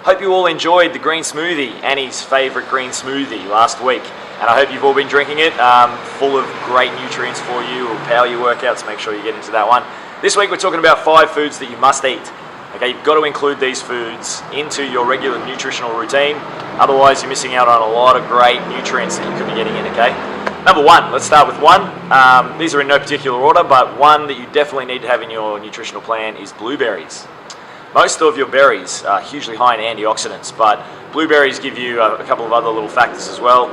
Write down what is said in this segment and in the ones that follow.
Hope you all enjoyed the green smoothie, Annie's favourite green smoothie last week. And I hope you've all been drinking it, full of great nutrients for you, will power your workouts, make sure you get into that one. This week we're talking about 5 foods that you must eat. Okay, you've got to include these foods into your regular nutritional routine, otherwise you're missing out on a lot of great nutrients that you could be getting in, okay? Number 1, let's start with 1. These are in no particular order, but one that you definitely need to have in your nutritional plan is blueberries. Most of your berries are hugely high in antioxidants, but blueberries give you a couple of other little factors as well.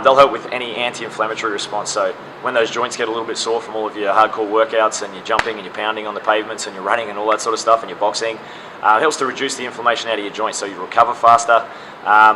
They'll help with any anti-inflammatory response. So when those joints get a little bit sore from all of your hardcore workouts and you're jumping and you're pounding on the pavements and you're running and all that sort of stuff and you're boxing, it helps to reduce the inflammation out of your joints so you recover faster.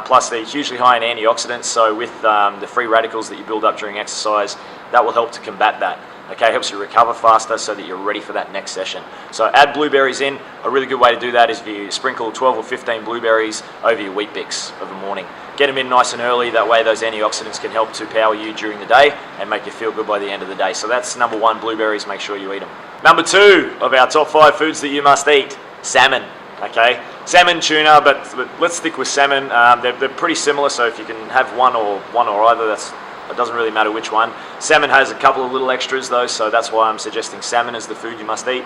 Plus they're hugely high in antioxidants, so with the free radicals that you build up during exercise, that will help to combat that. Okay, helps you recover faster so that you're ready for that next session. So add blueberries in. A really good way to do that is if you sprinkle 12 or 15 blueberries over your wheat bix of the morning. Get them in nice and early, that way those antioxidants can help to power you during the day and make you feel good by the end of the day. So that's number 1, blueberries, make sure you eat them. Number 2 of our top 5 foods that you must eat, salmon. Okay, salmon, tuna, but let's stick with salmon. They're pretty similar, so if you can have one or either, it doesn't really matter which one. Salmon has a couple of little extras though, so that's why I'm suggesting salmon as the food you must eat.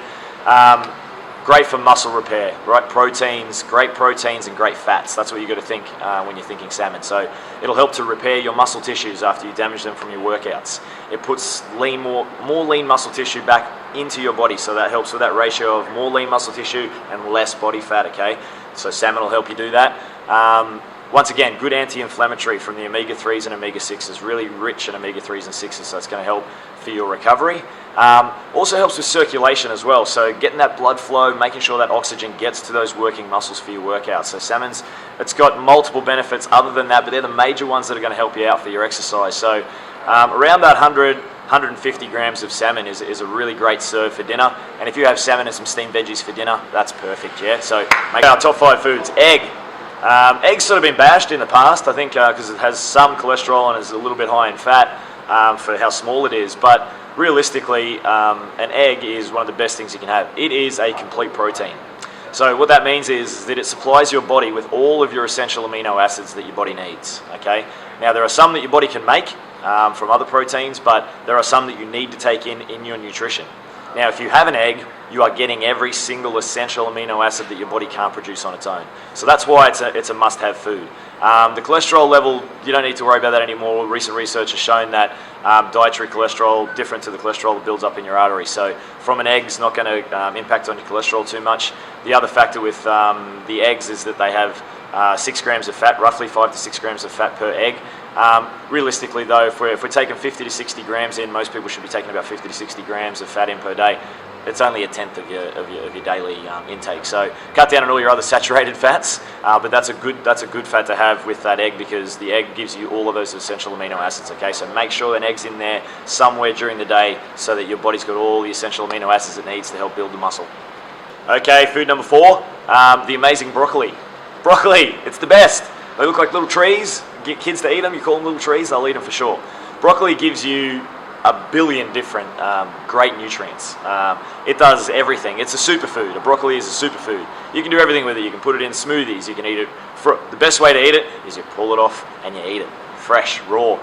Great for muscle repair, right? Great proteins and great fats. That's what you got to think when you're thinking salmon. So it'll help to repair your muscle tissues after you damage them from your workouts. It puts more lean muscle tissue back into your body, so that helps with that ratio of more lean muscle tissue and less body fat, okay? So salmon will help you do that. Once again, good anti-inflammatory from the omega-3s and omega-6s, really rich in omega-3s and 6s, so it's going to help for your recovery. Also helps with circulation as well, so getting that blood flow, making sure that oxygen gets to those working muscles for your workout. So salmon's, it's got multiple benefits other than that, but they're the major ones that are going to help you out for your exercise. So around that 150 grams of salmon is a really great serve for dinner, and if you have salmon and some steamed veggies for dinner, that's perfect, yeah? So make our top 5 foods. Egg. Egg's sort of been bashed in the past, I think, because it has some cholesterol and is a little bit high in fat for how small it is. But realistically, an egg is one of the best things you can have. It is a complete protein. So what that means is that it supplies your body with all of your essential amino acids that your body needs. Okay. Now there are some that your body can make from other proteins, but there are some that you need to take in your nutrition. Now, if you have an egg, you are getting every single essential amino acid that your body can't produce on its own. So that's why it's a must-have food. The cholesterol level, you don't need to worry about that anymore. Recent research has shown that dietary cholesterol, different to the cholesterol that builds up in your arteries. So from an egg's not going to impact on your cholesterol too much. The other factor with the eggs is that they have 6 grams of fat, roughly 5 to 6 grams of fat per egg. Realistically though, if we're taking 50 to 60 grams in, most people should be taking about 50 to 60 grams of fat in per day. It's only a tenth of your daily intake. So cut down on all your other saturated fats, but that's a good fat to have with that egg, because the egg gives you all of those essential amino acids. Okay, so make sure an egg's in there somewhere during the day so that your body's got all the essential amino acids it needs to help build the muscle. Okay, food number 4, the amazing broccoli. Broccoli, it's the best. They look like little trees. Get kids to eat them, you call them little trees, they'll eat them for sure. Broccoli gives you a billion different great nutrients. It does everything. It's a superfood. A broccoli is a superfood. You can do everything with it. You can put it in smoothies. You can eat it. The best way to eat it is you pull it off and you eat it fresh, raw.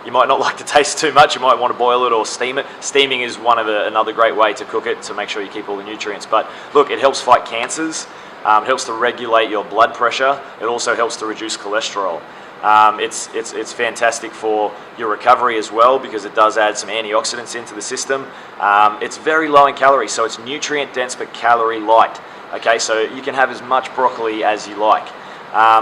You might not like the taste too much. You might want to boil it or steam it. Steaming is another great way to cook it to make sure you keep all the nutrients. But look, it helps fight cancers. It helps to regulate your blood pressure. It also helps to reduce cholesterol. It's fantastic for your recovery as well, because it does add some antioxidants into the system. It's very low in calories, so it's nutrient dense but calorie light. Okay, so you can have as much broccoli as you like.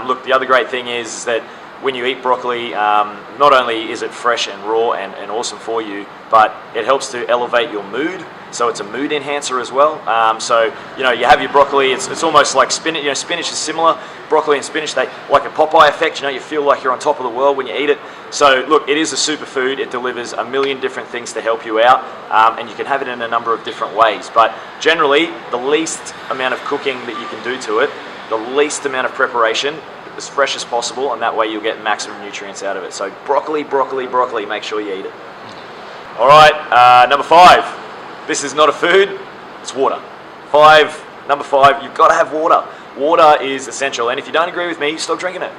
Look, the other great thing is that when you eat broccoli, not only is it fresh and raw and awesome for you, but it helps to elevate your mood. So it's a mood enhancer as well. So you have your broccoli. It's almost like spinach. Spinach is similar. Broccoli and spinach, they like a Popeye effect. You feel like you're on top of the world when you eat it. So look, it is a superfood. It delivers a million different things to help you out, and you can have it in a number of different ways. But generally, the least amount of cooking that you can do to it, the least amount of preparation, as fresh as possible, and that way you'll get maximum nutrients out of it. So broccoli, broccoli, broccoli. Make sure you eat it. All right, number 5. This is not a food, it's water. Number 5, you've got to have water. water is essential. And if you don't agree with me, stop drinking it.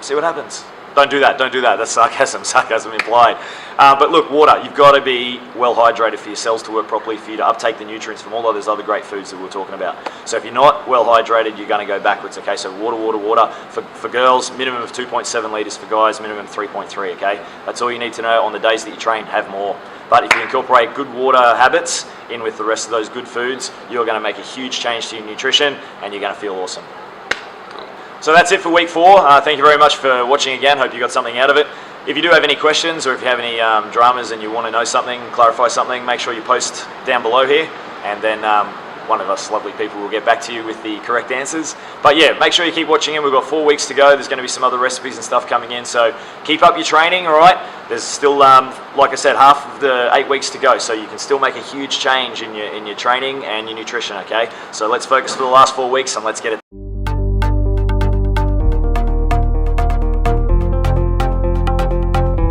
See what happens. Don't do that. That's sarcasm implied. But look, water, you've got to be well hydrated for your cells to work properly, for you to uptake the nutrients from all of those other great foods that we were talking about. So if you're not well hydrated, you're going to go backwards, okay? So water. For girls, minimum of 2.7 litres. For guys, minimum 3.3, okay? That's all you need to know. On the days that you train, have more. But if you incorporate good water habits in with the rest of those good foods, you're going to make a huge change to your nutrition and you're going to feel awesome. So that's it for week 4. Thank you very much for watching again. Hope you got something out of it. If you do have any questions or if you have any dramas and you want to know something, clarify something, make sure you post down below here, and then one of us lovely people will get back to you with the correct answers. But yeah, make sure you keep watching in. We've got 4 weeks to go. There's going to be some other recipes and stuff coming in, so keep up your training, all right? There's still, like I said, half of the 8 weeks to go, so you can still make a huge change in your training and your nutrition, okay? So let's focus for the last 4 weeks and let's get it.